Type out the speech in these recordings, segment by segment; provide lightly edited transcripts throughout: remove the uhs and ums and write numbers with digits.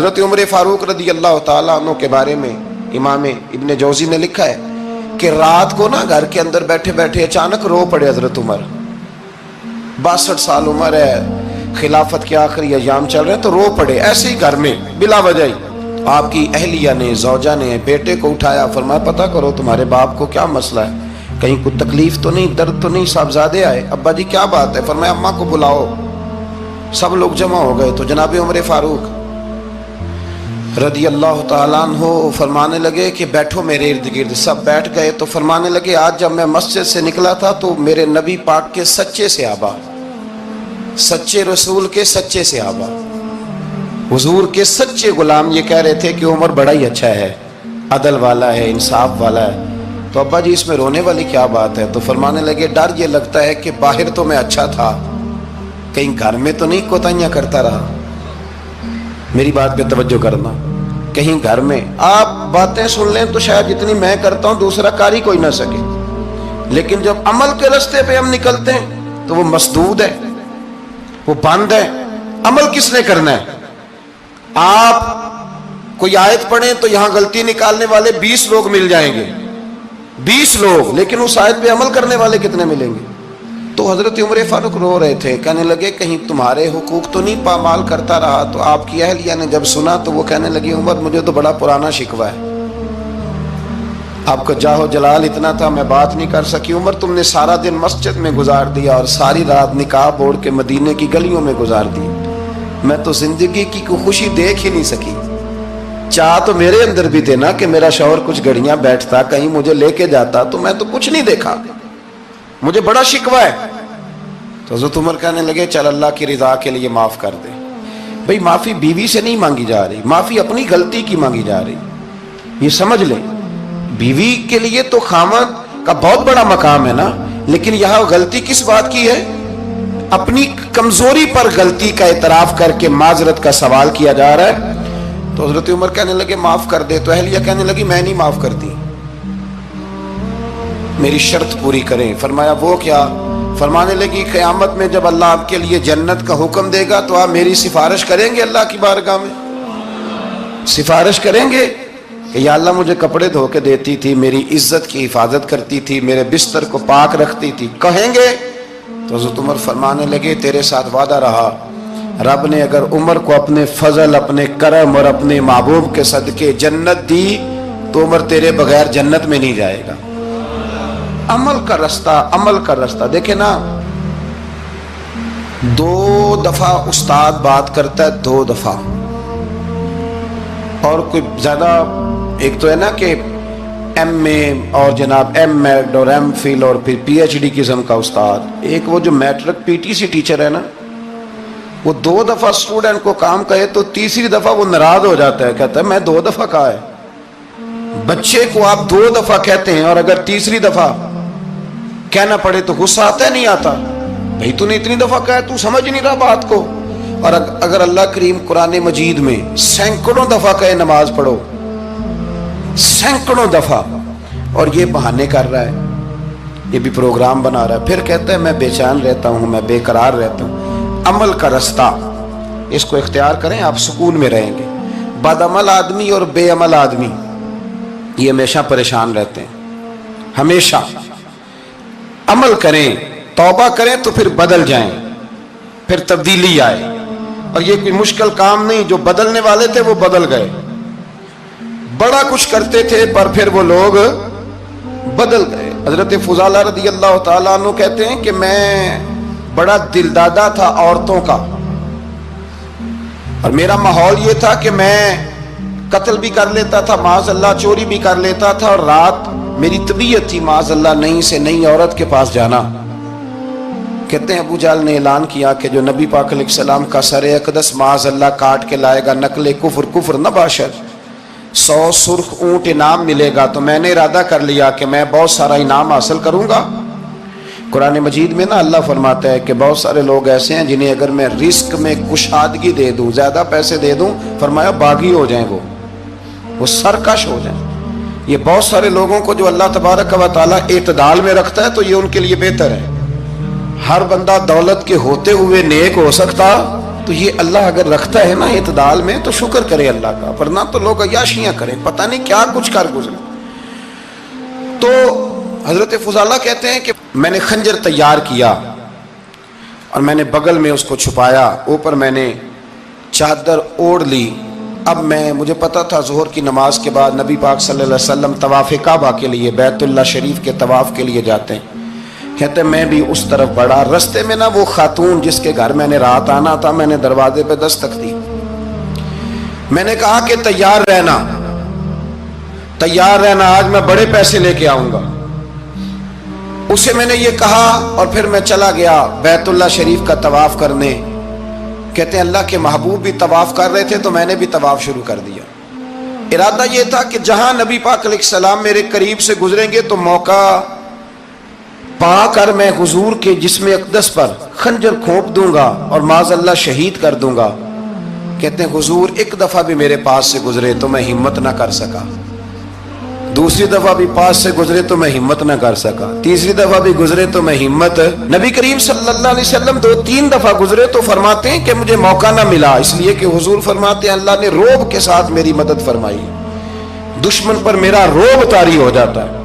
حضرت عمر فاروق رضی اللہ تعالیٰ عنہ کے بارے میں امام ابن جوزی نے لکھا ہے کہ رات کو نا گھر کے اندر بیٹھے بیٹھے اچانک رو پڑے حضرت عمر. 62 سال عمر ہے, خلافت کے آخری ایام چل رہے ہیں, تو رو پڑے ایسے ہی گھر میں بلا وجہ ہی. آپ کی اہلیہ نے, زوجہ نے بیٹے کو اٹھایا, فرمایا پتہ کرو تمہارے باپ کو کیا مسئلہ ہے, کہیں کوئی تکلیف تو نہیں, درد تو نہیں, صاحبزادے آئے. ابا جی کیا بات ہے؟ فرمایا اماں کو بلاؤ. سب لوگ جمع ہو گئے تو جناب عمر فاروق رضی اللہ تعالیٰ عنہ فرمانے لگے کہ بیٹھو میرے ارد گرد. سب بیٹھ گئے تو فرمانے لگے آج جب میں مسجد سے نکلا تھا تو میرے نبی پاک کے سچے صحابہ, سچے رسول کے سچے صحابہ, حضور کے سچے غلام یہ کہہ رہے تھے کہ عمر بڑا ہی اچھا ہے, عدل والا ہے, انصاف والا ہے. تو ابا جی اس میں رونے والی کیا بات ہے؟ تو فرمانے لگے ڈر یہ لگتا ہے کہ باہر تو میں اچھا تھا, کہیں گھر میں تو نہیں کوتاہیاں کرتا رہا. میری بات پہ توجہ کرنا. کہیں گھر میں آپ باتیں سن لیں تو شاید جتنی میں کرتا ہوں دوسرا کار ہی کوئی نہ سکے, لیکن جب عمل کے راستے پہ ہم نکلتے ہیں تو وہ مسدود ہے, وہ بند ہے. عمل کس نے کرنا ہے؟ آپ کوئی آیت پڑھیں تو یہاں غلطی نکالنے والے 20 لوگ مل جائیں گے, 20 لوگ, لیکن اس آیت پہ عمل کرنے والے کتنے ملیں گے؟ تو حضرت عمر فاروق رو رہے تھے, کہنے لگے کہیں تمہارے حقوق تو نہیں پامال کرتا رہا. تو آپ کی اہلیہ نے جب سنا تو وہ کہنے لگی عمر مجھے تو بڑا پرانا شکوہ ہے, آپ کا جاہ و جلال اتنا تھا میں بات نہیں کر سکی. عمر تم نے سارا دن مسجد میں گزار دیا اور ساری رات نقاب اوڑھ کے مدینے کی گلیوں میں گزار دی, میں تو زندگی کی کوئی خوشی دیکھ ہی نہیں سکی. چاہ تو میرے اندر بھی تھے نا کہ میرا شوہر کچھ گھڑیاں بیٹھتا, کہیں مجھے لے کے جاتا, تو میں تو کچھ نہیں دیکھا, مجھے بڑا شکوہ ہے. تو حضرت عمر کہنے لگے چل اللہ کی رضا کے لیے معاف کر دے. بھئی معافی بیوی سے نہیں مانگی جا رہی, معافی اپنی غلطی کی مانگی جا رہی. یہ سمجھ لیں, بیوی کے لیے تو خامد کا بہت بڑا مقام ہے نا, لیکن یہاں غلطی کس بات کی ہے؟ اپنی کمزوری پر غلطی کا اعتراف کر کے معذرت کا سوال کیا جا رہا ہے. تو حضرت عمر کہنے لگے معاف کر دے. تو اہلیہ کہنے لگی میں نہیں معاف کرتی, میری شرط پوری کریں. فرمایا وہ کیا؟ فرمانے لگی قیامت میں جب اللہ آپ کے لیے جنت کا حکم دے گا تو آپ میری سفارش کریں گے اللہ کی بارگاہ میں؟ سفارش کریں گے کہ یا اللہ مجھے کپڑے دھو کے دیتی تھی, میری عزت کی حفاظت کرتی تھی, میرے بستر کو پاک رکھتی تھی, کہیں گے؟ تو حضرت عمر فرمانے لگے تیرے ساتھ وعدہ رہا, رب نے اگر عمر کو اپنے فضل, اپنے کرم اور اپنے محبوب کے صدقے جنت دی تو عمر تیرے بغیر جنت میں نہیں جائے گا. عمل کا رستہ, عمل کا رستہ. دیکھیں نا 2 دفعہ استاد بات کرتا ہے, 2 دفعہ, اور کوئی زیادہ, ایک تو ہے نا کہ ایم اے اور جناب ایم ایڈ اور ایم فل اور پھر پی ایچ ڈی قسم کا استاد. ایک وہ جو matric P T C teacher ہے نا, وہ 2 دفعہ اسٹوڈنٹ کو کام کہے تو تیسری دفعہ وہ ناراض ہو جاتا ہے, کہتا ہے میں 2 دفعہ کہا ہے. بچے کو آپ 2 دفعہ کہتے ہیں اور اگر تیسری دفعہ کہنا پڑے تو غصہ آتا ہے نہیں آتا؟ بھئی تو نے اتنی دفعہ کہا, تو سمجھ نہیں رہا بات کو. اور اگر اللہ کریم قرآن مجید میں سینکڑوں دفعہ کہے نماز پڑھو, سینکڑوں دفعہ, اور یہ بہانے کر رہا ہے, یہ بھی پروگرام بنا رہا ہے, پھر کہتا ہے میں بے چین رہتا ہوں, میں بے قرار رہتا ہوں. عمل کا رستہ اس کو اختیار کریں, آپ سکون میں رہیں گے. بد عمل آدمی اور بے عمل آدمی یہ ہمیشہ پریشان رہتے ہیں, ہمیشہ. عمل کریں, توبہ کریں تو پھر بدل جائیں, پھر تبدیلی آئے. اور یہ کوئی مشکل کام نہیں, جو بدلنے والے تھے وہ بدل گئے. بڑا کچھ کرتے تھے پر پھر وہ لوگ بدل گئے. حضرت فضالہ رضی اللہ تعالیٰ عنہ کہتے ہیں کہ میں بڑا دلدادہ تھا عورتوں کا, اور میرا ماحول یہ تھا کہ میں قتل بھی کر لیتا تھا معاذ اللہ, چوری بھی کر لیتا تھا, اور رات میری طبیعت تھی معاذ اللہ نئی سے نئی عورت کے پاس جانا. کہتے ہیں ابو جہل نے اعلان کیا کہ جو نبی پاک علیہ السلام کا سر اقدس معاذ اللہ کاٹ کے لائے گا, نقل کفر کفر نہ باشد, 100 سرخ اونٹ انعام ملے گا. تو میں نے ارادہ کر لیا کہ میں بہت سارا انعام حاصل کروں گا. قرآن مجید میں نا اللہ فرماتا ہے کہ بہت سارے لوگ ایسے ہیں جنہیں اگر میں رزق میں کشادگی دے دوں, زیادہ پیسے دے دوں, فرمایا باغی ہو جائیں, وہ سرکش ہو جائیں. یہ بہت سارے لوگوں کو جو اللہ تبارک و تعالیٰ اعتدال میں رکھتا ہے تو یہ ان کے لیے بہتر ہے. ہر بندہ دولت کے ہوتے ہوئے نیک ہو سکتا تو یہ اللہ اگر رکھتا ہے نا اعتدال میں تو شکر کرے اللہ کا، ورنہ تو لوگ عیاشیاں کریں، پتہ نہیں کیا کچھ کر گزرے۔ تو حضرت فضالہ کہتے ہیں کہ میں نے خنجر تیار کیا اور میں نے بغل میں اس کو چھپایا، اوپر میں نے چادر اوڑھ لی۔ اب مجھے پتا تھا ظہر کی نماز کے بعد نبی پاک صلی اللہ علیہ وسلم طواف کعبہ کے لیے، بیت اللہ شریف کے طواف کے لیے جاتے ہیں۔ کہتے ہیں میں بھی اس طرف بڑھا، رستے میں نا وہ خاتون جس کے گھر میں نے رات آنا تھا، میں نے دروازے پہ دستک دی، میں نے کہا کہ تیار رہنا، تیار رہنا، آج میں بڑے پیسے لے کے آؤں گا۔ اسے میں نے یہ کہا اور پھر میں چلا گیا بیت اللہ شریف کا طواف کرنے۔ کہتے ہیں اللہ کے محبوب بھی طواف کر رہے تھے تو میں نے بھی طواف شروع کر دیا۔ ارادہ یہ تھا کہ جہاں نبی پاک علیہ السلام میرے قریب سے گزریں گے تو موقع پا کر میں حضور کے جسم اقدس پر خنجر کھونپ دوں گا اور معاذ اللہ شہید کر دوں گا۔ کہتے ہیں حضور ایک دفعہ بھی میرے پاس سے گزرے تو میں ہمت نہ کر سکا، دوسری دفعہ بھی پاس سے گزرے تو میں ہمت نہ کر سکا، تیسری دفعہ بھی گزرے تو میں ہمت، نبی کریم صلی اللہ علیہ وسلم 2-3 دفعہ گزرے تو فرماتے ہیں کہ مجھے موقع نہ ملا، اس لیے کہ حضور فرماتے ہیں اللہ نے روب کے ساتھ میری مدد فرمائی، دشمن پر میرا روب طاری ہو جاتا ہے۔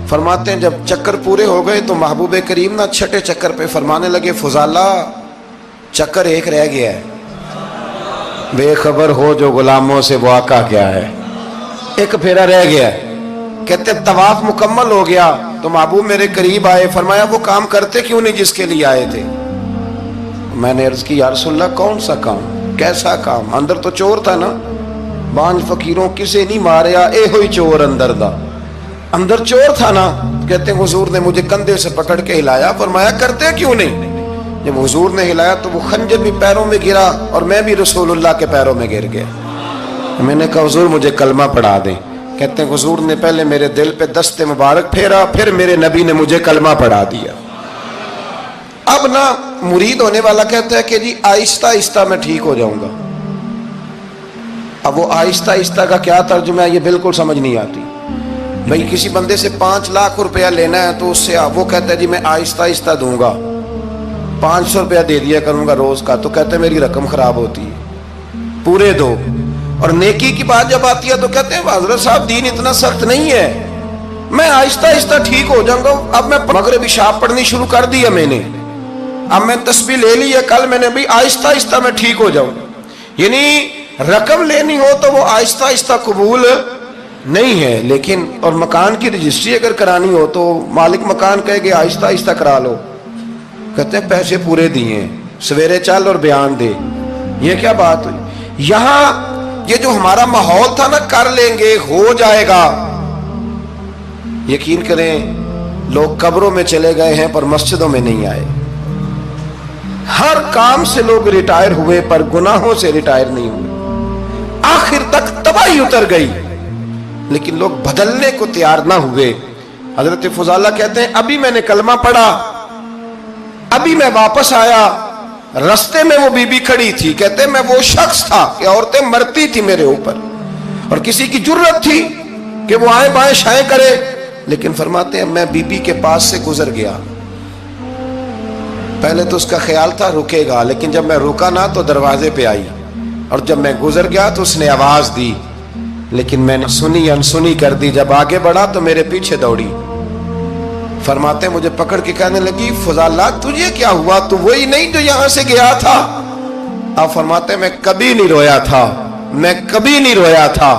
فرماتے ہیں جب چکر پورے ہو گئے تو محبوب کریم نہ چھٹے چکر پہ فرمانے لگے فضالہ چکر ایک رہ گیا ہے، بے خبر ہو جو غلاموں سے وہ آقا کیا ہے، ایک پھیرا رہ گیا ہے۔ کہتے طواف مکمل ہو گیا تو محبوب میرے قریب آئے، فرمایا وہ کام کرتے کیوں نہیں جس کے لیے آئے تھے؟ میں نے عرض کی یا رسول اللہ کون سا کام، کیسا کام؟ اندر تو چور تھا نا، بانج فقیروں کسے نہیں ماریا اے ہوئی چور اندر دا، اندر چور تھا نا۔ کہتے ہیں حضور نے مجھے کندھے سے پکڑ کے ہلایا، فرمایا کرتے کیوں نہیں؟ جب حضور نے ہلایا تو وہ خنجر بھی پیروں میں گرا اور میں بھی رسول اللہ کے پیروں میں گر گیا۔ میں نے کہا حضور مجھے کلمہ پڑھا دیں۔ کہتے ہیں حضور نے پہلے میرے دل پہ دست مبارک پھیرا، پھر میرے نبی نے مجھے کلمہ پڑھا دیا۔ اب نا مرید ہونے والا کہتا ہے کہ جی آہستہ آہستہ میں ٹھیک ہو جاؤں گا۔ اب وہ آہستہ آہستہ کا کیا ترجمہ ہے یہ بالکل سمجھ نہیں آتی۔ بھئی کسی بندے سے 5 لاکھ روپیہ لینا ہے تو اس سے وہ کہتا ہے جی میں آہستہ آہستہ دوں گا، 500 روپیہ دے دیا کروں گا روز کا، تو کہتے ہیں میری رقم خراب ہوتی ہے، پورے دو۔ اور نیکی کی بات جب آتی ہے تو کہتے ہیں حضرت صاحب دین اتنا سخت نہیں ہے، میں آہستہ آہستہ ٹھیک ہو جاؤں گا۔ اب میں مغربی شاب پڑھنی شروع کر دی ہے میں نے، اب میں تسبیح لے لی ہے کل میں نے، بھی آہستہ آہستہ میں ٹھیک ہو جاؤں۔ یعنی رقم لینی ہو تو وہ آہستہ آہستہ قبول نہیں ہے، لیکن اور مکان کی رجسٹری اگر کرانی ہو تو مالک مکان کہے کہ آہستہ آہستہ کرا لو، کہتے ہیں پیسے پورے دیے، سویرے چل اور بیان دے۔ یہ کیا بات ہوئی؟ یہاں یہ جو ہمارا ماحول تھا نا کر لیں گے ہو جائے گا، یقین کریں لوگ قبروں میں چلے گئے ہیں پر مسجدوں میں نہیں آئے، ہر کام سے لوگ ریٹائر ہوئے پر گناہوں سے ریٹائر نہیں ہوئے، آخر تک تباہی اتر گئی لیکن لوگ بدلنے کو تیار نہ ہوئے۔ حضرت فضالہ کہتے ہیں ابھی میں نے کلمہ پڑھا، ابھی میں واپس آیا، رستے میں وہ بی بی کھڑی تھی، کہتے ہیں میں وہ شخص تھا کہ عورتیں مرتی تھی میرے اوپر اور کسی کی جرت تھی کہ وہ آئیں بائیں شائیں کرے، لیکن فرماتے ہیں میں بی بی کے پاس سے گزر گیا، پہلے تو اس کا خیال تھا رکے گا، لیکن جب میں رکا نہ تو دروازے پہ آئی، اور جب میں گزر گیا تو اس نے آواز دی، لیکن میں نے سنی انسنی کر دی، جب آگے بڑھا تو میرے پیچھے دوڑی۔ فرماتے مجھے پکڑ کے کہنے لگی فضالہ تجھے کیا ہوا، تو وہی نہیں جو یہاں سے گیا تھا؟ آپ فرماتے میں کبھی نہیں رویا تھا، میں کبھی نہیں رویا تھا،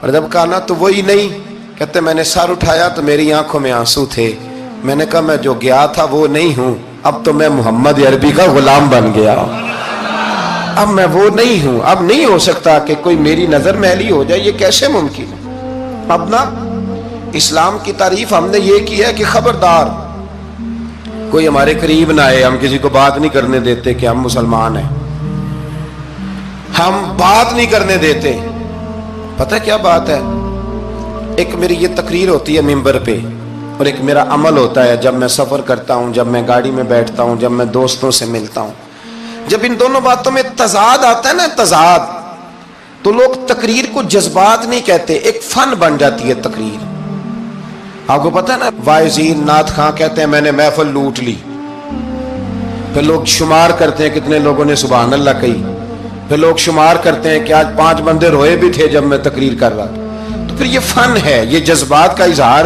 اور جب کہا نا تو وہی نہیں، کہتے میں نے سر اٹھایا تو میری آنکھوں میں آنسو تھے، میں نے کہا میں جو گیا تھا وہ نہیں ہوں، اب تو میں محمد عربی کا غلام بن گیا، اب میں وہ نہیں ہوں، اب نہیں ہو سکتا کہ کوئی میری نظر میلی ہو جائے، یہ کیسے ممکن ہے؟ اب نا اسلام کی تعریف ہم نے یہ کی ہے کہ خبردار کوئی ہمارے قریب نہ آئے، ہم کسی کو بات نہیں کرنے دیتے کہ ہم مسلمان ہیں، ہم بات نہیں کرنے دیتے۔ پتہ کیا بات ہے، ایک میری یہ تقریر ہوتی ہے ممبر پہ، اور ایک میرا عمل ہوتا ہے جب میں سفر کرتا ہوں، جب میں گاڑی میں بیٹھتا ہوں، جب میں دوستوں سے ملتا ہوں، جب ان دونوں باتوں میں تضاد آتا ہے نا، تضاد، تو لوگ تقریر کو جذبات نہیں کہتے، ایک فن بن جاتی ہے تقریر۔ آپ کو پتہ ہے نا واعظین نعت خواں کہتے ہیں میں نے محفل لوٹ لی، پھر لوگ شمار کرتے ہیں کتنے لوگوں نے سبحان اللہ کہی، پھر لوگ شمار کرتے ہیں کہ آج 5 بندے روئے بھی تھے جب میں تقریر کر رہا تھا۔ تو پھر یہ فن ہے، یہ جذبات کا اظہار